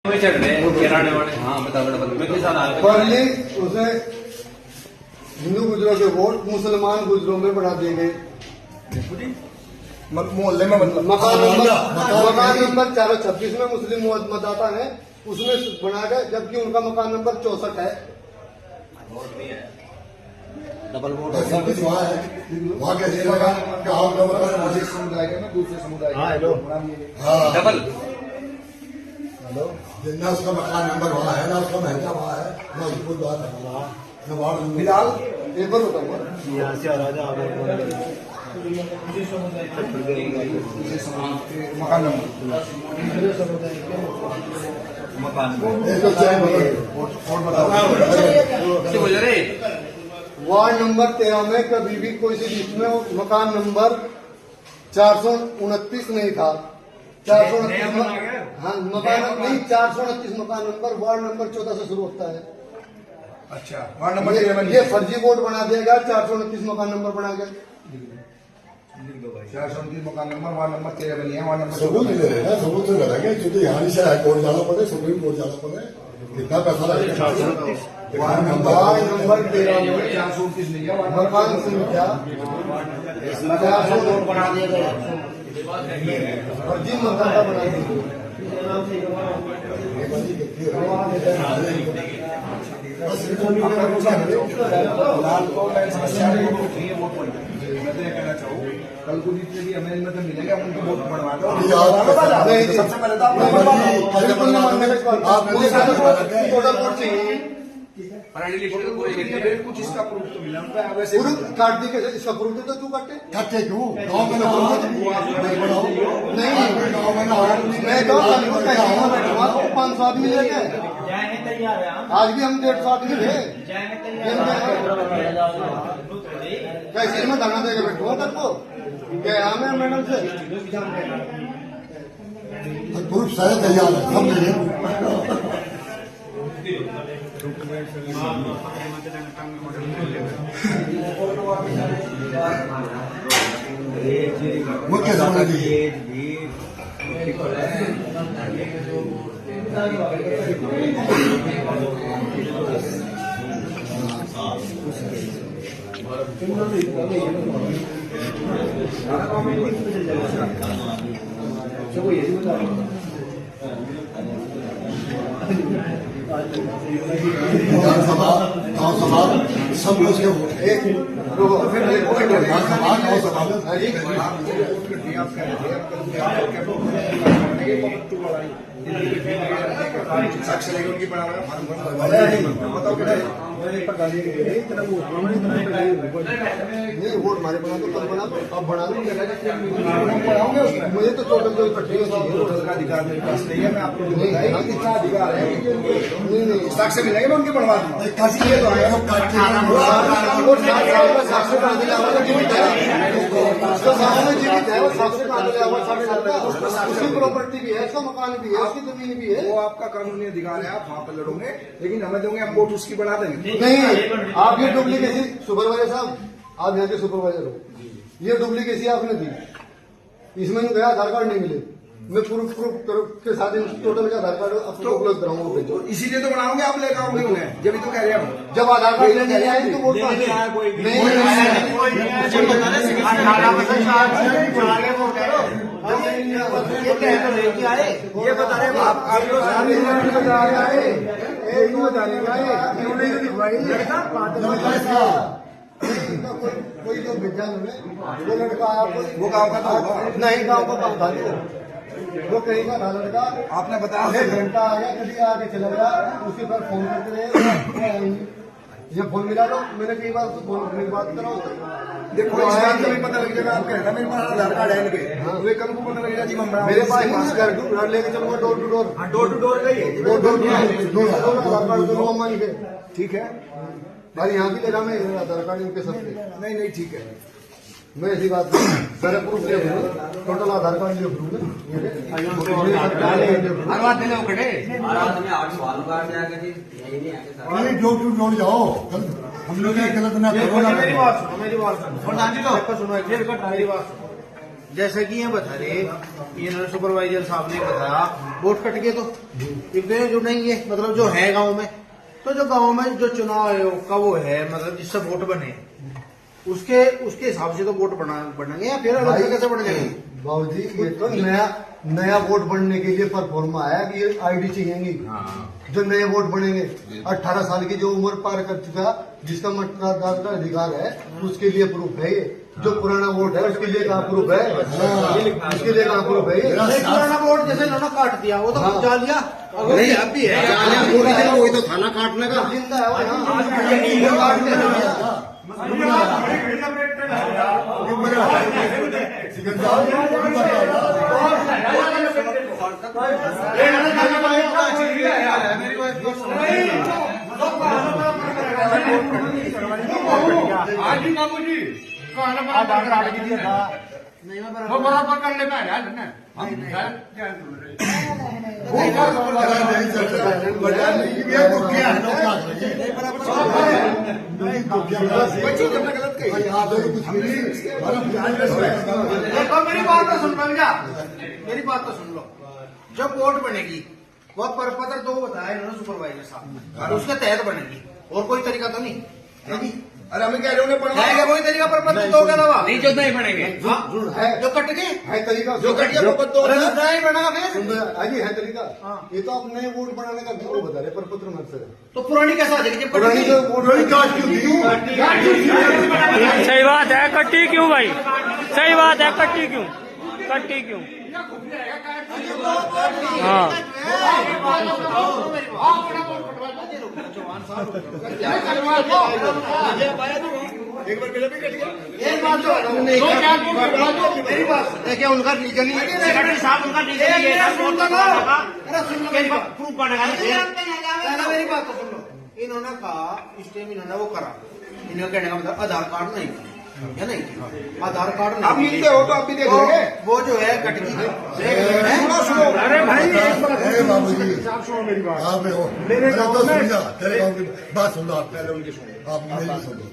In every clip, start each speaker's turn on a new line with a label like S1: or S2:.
S1: चढ़ रहे किराने वाले। हाँ
S2: पहले उसे हिंदू गुजरों के वोट मुसलमान गुजरों में बढ़ा दिए गए।
S3: मोहल्ले में मतलब
S2: मकान नंबर 426 में मुस्लिम मतदाता है, उसमें बना गए, जबकि उनका मकान नंबर 64 है।
S3: डबल वोट वहाँ है, वहाँ कैसे लगा कि आप मुस्लिम समुदाय के में दूसरे समुदाय हाँ डबल हेलो जितना उसका मकान नंबर वहाँ है ना, उसका महंगा वहाँ है ना, उसको द्वार फिलहाल
S2: एक बार बताऊंगा
S3: यहाँ से राजा मकान नंबर
S2: वार्ड नंबर 13 में कभी भी कोई सी लिस्ट में मकान नंबर 429 नहीं था। 429 हाँ मकान नहीं 429 मकान नंबर वार्ड नंबर 14 से शुरू होता है।
S3: अच्छा वार्ड नंबर
S2: ये फर्जी वोट बना दिया गया, 429 मकान नंबर बना गया।
S3: 429 मकान नंबर वार्ड नंबर 13 में नहीं है, वार्ड नंबर
S4: सबूत ले रहे हैं, सबूत तो लगाएंगे क्योंकि यहाँ से हाईकोर्ट जाना पड़े, सुप्रीम कोर्ट जाना पड़े, कितना पैसा लगेगा।
S2: वार्ड नंबर 13 में
S3: 429 नहीं है,
S2: मकान संख्या 400
S3: बना दिया गया
S2: फर्जी मतदाता बना दिया।
S3: कल को जितने भी अमेंडमेंट मिलेगा उनको वोट बढ़वा दो।
S2: सबसे पहले तो टोटल वोट चाहिए,
S3: कुछ इसका प्रूफ तो मिला
S2: प्रूफ काट दी, इसका प्रूफ तो तू काटे
S4: काटे क्यों गाँव में
S2: नहीं, मैं तो 500 आदमी लेके आज भी हम 150 आदमी थे। कैसे में धरना देकर बैठो तक को क्या है मैडम से
S4: प्रूफ सारे तैयार है, हम नहीं मुख्य समझ दीजिए। विधानसभा गाँव सभा सब लोग के वोट विधानसभा गाँव सभा
S3: उनकी बना
S2: वोट हमारे बना दो, कल बना दो, अब बना दो, मुझे तो टोटल जो इकट्ठी
S3: का अधिकार मेरे पास नहीं है। मैं आपको कितना अधिकार है
S2: नहीं
S3: साक्ष्य मिलेंगे मैं उनके बढ़वा दूंगा।
S2: उसकी प्रॉपर्टी भी है, उसका मकान भी है, उसकी जमीन भी है।
S3: वो आपका कानूनी अधिकार है, आप वहाँ पर लड़ोगे, लेकिन हमें दोगे हम वोट उसकी बढ़ा देंगे।
S2: नहीं, आप ये डुप्लीकेसी सुपरवाइजर साहब, आप यहाँ के सुपरवाइजर हो, ये डुप्लीकेसी आपने दी, इसमें गया आधार कार्ड नहीं मिले, मैं प्रूफ के साथ टोटल का आधार कार्ड आपको उपलब्ध कराऊंगा।
S3: तो इसीलिए तो बनाओगे, आप लेकर आओगे उन्हें, जब तो कह रहे हैं
S2: जब आधार कार्ड लेने आए तो वोट नहीं
S3: ये बता रहे आप
S2: कोई जो भेजा उन्होंने वो लड़का
S3: वो गाँव का था
S2: नहीं, गाँव का काम था वो कहीं का था लड़का।
S3: आपने बताया
S2: 1 घंटा आ गया, कभी आके चला गया, उसी पर फोन करते रहे, ये फोन मिला लो, मैंने कई बार फोन मेरी बात कराओ।
S3: देखो इस बात का भी पता लग जाएगा, आप कहना मेरे पास आधार कार्ड है इनके, वे कल को पता लग जाएगा जी
S2: मेरे पास घर लेके चलूंगा door to door,
S3: door to door गई
S2: आधार कार्ड दोनों अम्मा के।
S3: ठीक है
S2: भाई यहाँ भी लेना मैं आधार कार्ड इनके सबके
S3: नहीं नहीं ठीक है।
S2: मैं ऐसी बात सारे प्रूफ ले टोटल आधार कार्ड ले प्रूफ
S4: डोर टू डोर जाओ, हम लोग गलत ना करो ना।
S2: मेरी बात सुनो,
S5: जैसे कि ये बता रहे, इन्होंने सुपरवाइजर साहब ने बताया वोट कट गए तो एक दिन जुड़ेंगे, मतलब जो है गांव में, तो जो गांव में जो चुनाव आयोग का वो है, मतलब जिससे वोट बने उसके हिसाब से तो वोट बनेंगे या फिर अलग से कैसे बन जाएंगे?
S2: बाबू जी ये तो नया वोट बनने के लिए परफॉर्मा है कि ये आईडी चाहिए। जो नए वोट बनेंगे 18 साल की जो उम्र पार कर चुका, जिसका मतदान का अधिकार है, उसके लिए प्रूफ है ये। जो पुराना वोट है उसके लिए कहाँ प्रूफ है? उसके लिए कहाँ प्रूफ है ये?
S5: पुराना वोट जैसे इन्होंने काट दिया वो तो जा लिया,
S2: नहीं
S5: अब भी है
S2: वही तो थाना काटने का जिंदा है
S5: वो बराबर कर ले मेरी बात तो सुन लो। जब वोट बनेगी वह प्रपत्र दो बताया इन्होंने सुपरवाइजर साहब, उसके तहत बनेगी और कोई तरीका तो नहीं है जी।
S2: अरे हमें कह रहे हो
S5: है वही तरीका प्रपत्र दो के अलावा
S1: नहीं जो नहीं बनेंगे
S5: जो कट गए
S2: है तरीका
S5: जो कट गया नहीं बना फिर
S2: आगे है तरीका। ये तो आप नए वोट बनाने का वो बता रहे प्रपत्र मत से।
S5: तो पुरानी कैसा आ जाएगी जब
S2: पुरानी जो वोट
S6: सही बात है, कट्टी क्यों भाई? सही बात है, कट्टी क्यों? हाँ
S5: देखिए उनका रीजन सेक्रेटरी साहब उनका रीजन प्रूफ बनेगा। मेरी बात तो सुन लो, इन्होंने कहा स्टेम इन्होंने वो करा, इन्होंने कहने का मतलब आधार कार्ड नहीं या नहीं, आधार कार्ड
S2: आप मिलते हो तो आप भी देख लेंगे।
S5: वो जो है कटकी
S2: सुनो
S4: अरे भाई बाबू जी
S2: सुनो मेरी बात।
S4: आप में हो मेरे गाँव में तेरे गाँव की बात सुन लो। आप पहले उनकी सुनो, आप मेरी सुनो।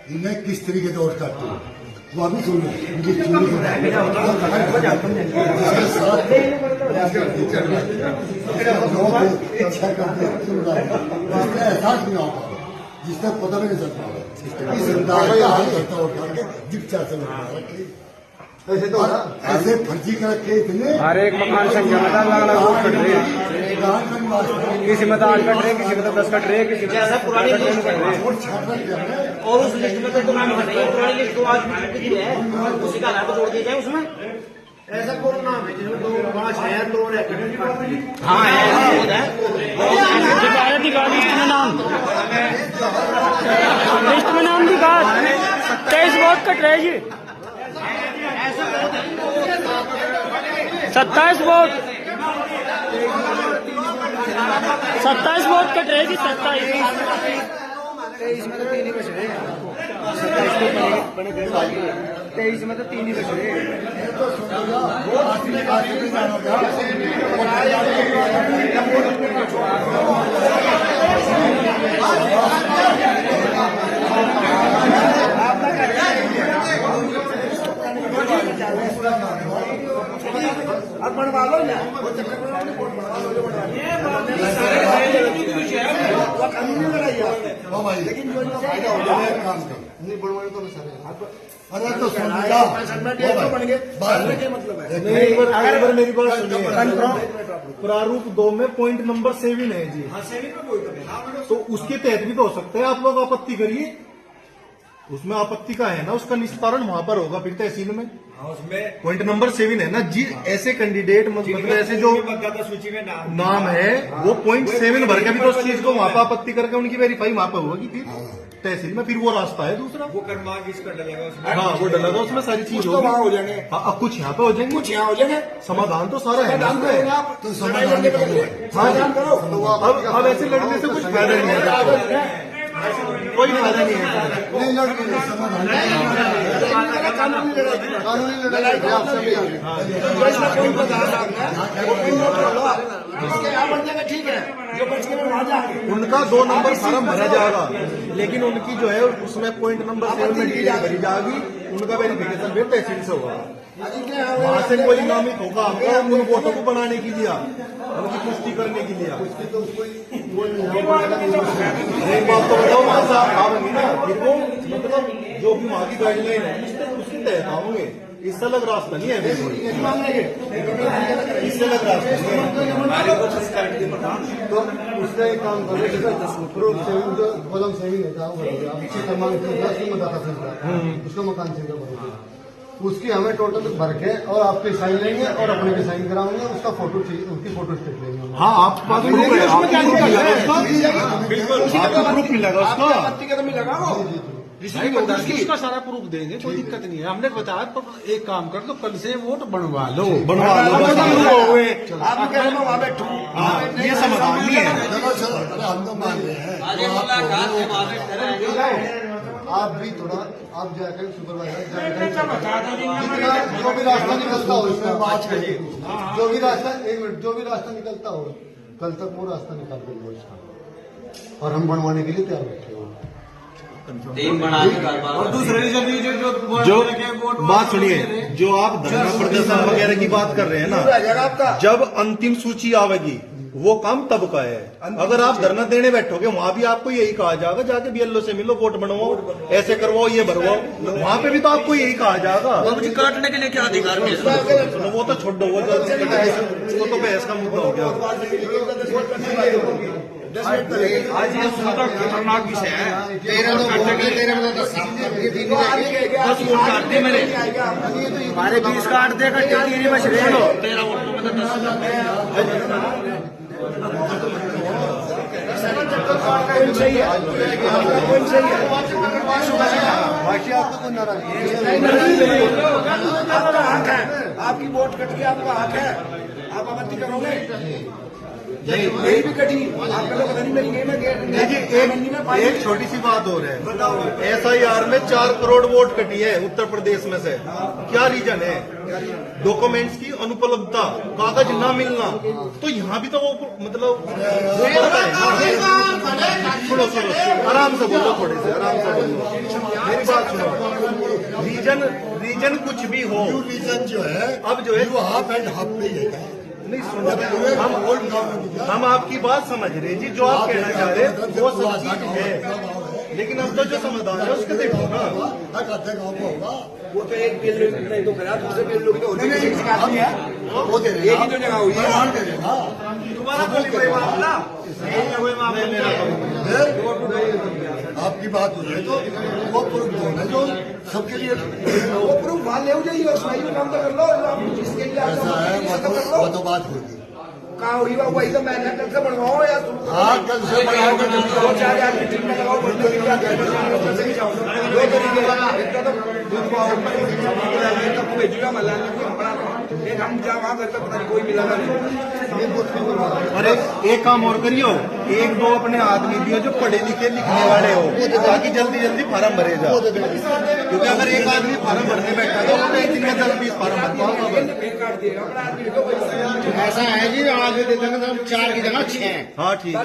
S4: इन्हें किस तरीके से वोट करते हो वो अभी सुन लो। उनकी चोरी के एहसास नहीं होगा जिसका पता भी नहीं चलता
S2: ऐसे तो
S4: ऐसे फर्जी कर रखे इतने
S6: हर एक मकान संख्या में अलग अलग वोट कट रहे हैं। किसी में तो 8 कट रहे, किसी में तो 10 कट रहे, किसी में
S5: जैसा पुरानी लिस्ट
S4: वोट छाप रखे हमने।
S5: और उस लिस्ट में तो नाम बताइए, पुरानी लिस्ट तो आज भी है, उसी का आधार पर जोड़ दिया जाए उसमें। ऐसा कौन नाम है जिसमें 2 5 है 2 हाँ है
S6: दिखा लिस्ट में नाम, लिस्ट में नाम दिखा। 23 वोट कट रहे जी, 27 वोट 27 वोट कट रहे जी, 27।
S5: 23 में तो 3 ही बच रहे, 23 में तो 3 ही बच रहे। अब बनवा लो ना,
S4: लेकिन जो इनका फायदा हो जाए काम कर
S2: नहीं बनवाने तो सर।
S4: अरे तो सुन लिया
S2: मतलब है
S7: अगर मेरी बात सुनिए, प्रारूप 2 में पॉइंट नंबर 7 है जी, तो उसके तहत भी तो हो सकता है। आप लोग आपत्ति करिए, उसमें आपत्ति का है ना, उसका निस्तारण वहां पर होगा फिर तहसील में। पॉइंट नंबर 7 है ना जी, ऐसे कैंडिडेट मतलब ऐसे जो
S1: सूची में
S7: नाम है वो पॉइंट 7 भर के भी तो उस चीज को वहां पर आपत्ति करके उनकी वेरीफाई वहां पर होगी फिर तहसील में। फिर वो रास्ता है दूसरा,
S1: वो क्रमांक इसका डलेगा उसमें।
S7: हाँ वो डलेगा उसमें, सारी चीज होगी।
S2: वहाँ हो जाएंगे,
S7: हाँ अब कुछ यहाँ पे हो जाएंगे,
S2: कुछ यहाँ हो जाएंगे।
S7: समाधान तो सारा है ना उसमें।
S4: तो समाधान करो।
S7: हाँ अब ऐसे लड़ने से कुछ फायदा नहीं है, कोई फायदा नहीं है।
S2: नहीं लड़के
S4: समाधान
S2: कानूनी लड़ाई आप सभी
S5: ठीक है, जो बच के वहां जाएंगे।
S7: उनका 2 नंबर फार्म भरा जाएगा, लेकिन उनकी जो है उसमें पॉइंट नंबर 7 में डिटेल भरी जाएगी, उनका वेरिफिकेशन भी तहसील से होगा। वहां से कोई नामित होगा आपको उन वोटों को बनाने के लिए, उनकी पुष्टि करने के लिए। एक बात तो बताओ, वहां से आप आओगे ना, फिर वो मतलब जो भी वहां की गाइडलाइन है उसके तहत आओगे। इससे अलग रास्ता नहीं है, बिल्कुल इससे अलग रास्ता नहीं है।
S2: तो उसने एक काम करो, प्रूफ सेविंग जो कॉलम सेविंग है आप उसका मकान सेविंग भरोगे, उसकी हमें टोटल भर के और आपके साइन लेंगे और अपने भी साइन कराएंगे, उसका फोटो चाहिए, उसकी फोटो स्टेट लेंगे।
S7: हाँ, आपके पास प्रूफ है, बिल्कुल प्रूफ मिलेगा उसका,
S5: उसका सारा प्रूफ देंगे, कोई दिक्कत नहीं है। हमने बताया तो एक काम कर लो, कल से वोट बनवा लो,
S7: बनवा लो।
S3: आप कह रहे हो वहां बैठो,
S7: ये समाधान नहीं है।
S4: चलो चलो, हम तो मान रहे हैं।
S2: आप भी थोड़ा आप जाकर सुपरवाइजर जो भी रास्ता निकलता हो इसमें बात करिए, जो भी रास्ता, एक मिनट, जो भी रास्ता निकलता हो कल तक वो रास्ता निकाल देंगे इसका, और हम बनवाने के लिए तैयार बैठे हो।
S1: और दूसरे
S7: जो बात सुनिए, जो आप धरना प्रदर्शन वगैरह की बात कर रहे हैं ना, जब अंतिम सूची आवेगी वो काम तब का है। अगर आप धरना देने बैठोगे वहां भी आपको यही कहा जाएगा, जाके बीएलओ से मिलो, वोट बनवाओ, ऐसे करवाओ, ये भरवाओ, वहां पे भी तो आपको यही कहा जाएगा।
S1: मुझे काटने के लिए क्या अधिकार है?
S7: वो तो छोड़ दो, वो तो बहस का मुद्दा हो गया।
S1: आज ये खतरनाक विषय है। 10 वोट काट दे मेरे,
S6: हमारे 20 काट देगा, 13 में
S1: 13 वोट तो मतलब 10
S2: बाकी आपको कोई नाराज
S3: आपकी वोट कट गई, आपका हक है, आप आपत्ति करोगे? नहीं भी कटी, आप लोग पता नहीं मेरी गेम है।
S7: देखिए, एक छोटी सी बात हो रही है, SIR में 4 करोड़ वोट कटी है उत्तर प्रदेश में से। क्या रीजन है? डॉक्यूमेंट्स की अनुपलब्धता, कागज न मिलना। तो यहाँ भी तो वो मतलब सुनो सुनो, आराम से बोलो, थोड़े से आराम से बोलो, मेरी बात सुनो। रीजन कुछ भी हो,
S4: रीजन जो है
S7: अब जो है
S4: वो हाफ एंड हाफ पे ही है।
S7: नहीं सुनो, हम आपकी बात समझ रहे जी, जो आप कहना चाह रहे हैं वो सब चीज है, लेकिन अब तो जो समाधान है उसके देखो ना।
S3: वो तो एक बिल नहीं तो करा, दूसरे बिल लोग तो होते हैं, वो दे रहे हैं, एक ही तो जगह हुई है।
S1: तुम्हारा कोई बात ना,
S4: आपकी बात हो जाए तो वो प्रूफ दो ना, जो सबके लिए
S3: वो प्रूफ वहां ले जाइए और सुनाई में काम तो कर लो, आप जिसके लिए आप
S4: ऐसा है, वो तो बात होगी।
S3: कहाँ हुई वही तो मैं कल से बनवाओ या तुम
S4: हाँ, कल से बनवाओगे।
S3: 2-4 आदमी टीम में लगाओ, बंदों की बात करें, से ही जाओ। 2 तरीके इतना तो दूध को भेजूंगा मल्ला, एक हम जा वहाँ घर पे पता नहीं कोई मिला नहीं।
S7: और एक काम और करियो, 1-2 अपने आदमी दियो जो पढ़े लिखे लिखने वाले हो, ताकि जल्दी जल्दी फार्म भरे जाओ, क्योंकि अगर एक आदमी फार्म भरने बैठा तो 1 दिन में 10-20 फार्म भरता होगा।
S5: ऐसा है जी, आगे दे देंगे 4 की जगह 6।
S7: हाँ ठीक है,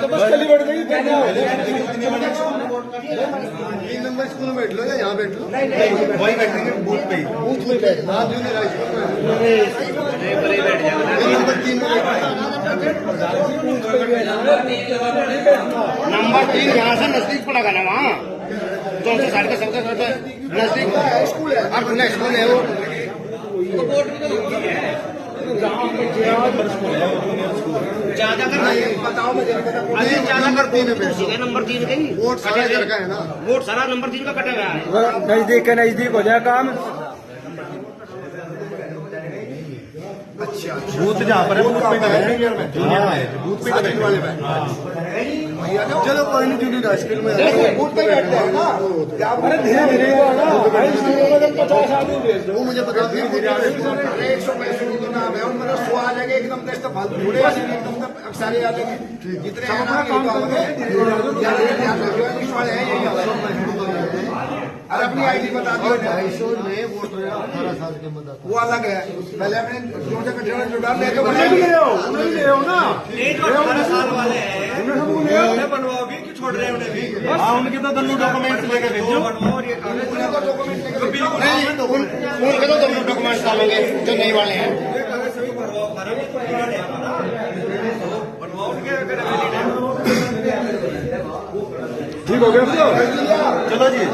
S2: तो बस कल ही बैठ गई। 3 नंबर स्कूल में बैठ लो या यहाँ बैठ लो,
S7: वही बैठेंगे बूथ पे ही।
S2: बूथ में बैठ हाथ जूनियर हाई स्कूल में नंबर 3 में
S5: नंबर 3 यहाँ से नजदीक पड़ेगा ना, वहाँ तो साइड का सबसे नजदीक स्कूल है, अपना स्कूल है वो।
S3: बताओ मुझे
S2: नंबर 3 में बैठ लो।
S5: नंबर 3 गई,
S2: वोट सारा घर का है ना,
S5: वोट सारा नंबर 3 का कटा हुआ है।
S6: नजदीक के नजदीक हो जाए काम।
S7: बूथ जहाँ पर है, बूथ पे बैठेंगे, जूनियर में बूथ पे बैठेंगे।
S2: चलो कोई नहीं, जूनियर हाई स्कूल में
S3: बूथ पे बैठते हैं ना।
S2: धीरे धीरे वो मुझे बता धीरे धीरे
S3: 165 की नाम है, उनमें 100 आ जाएंगे एकदम से, तो फालतू थोड़े आ जाएंगे, एकदम से सारे आ जाएंगे, जितने हैं ना काम और अपनी आईडी बता दो।
S2: 250 में वोट 18 साल के मत
S3: वो अलग है, पहले अपने जो जगह जो डाल दे
S1: साल वाले हैं, बनवाओगे कि पड़ रहे हैं उन्हें भी।
S7: हाँ उनके तो दोनों डॉक्यूमेंट्स लेके भेजो।
S1: बनवाओ और ये कागज तो बिल्कुल
S5: उनके तो दोनों डॉक्यूमेंट्स डालेंगे जो नए वाले हैं।
S1: ये कागज सभी बनवाओ, हमारा भी तो पुराने हैं हमारा। बनवाओ उनके अगर वैलिड है।
S7: ठीक हो गया चलो जी।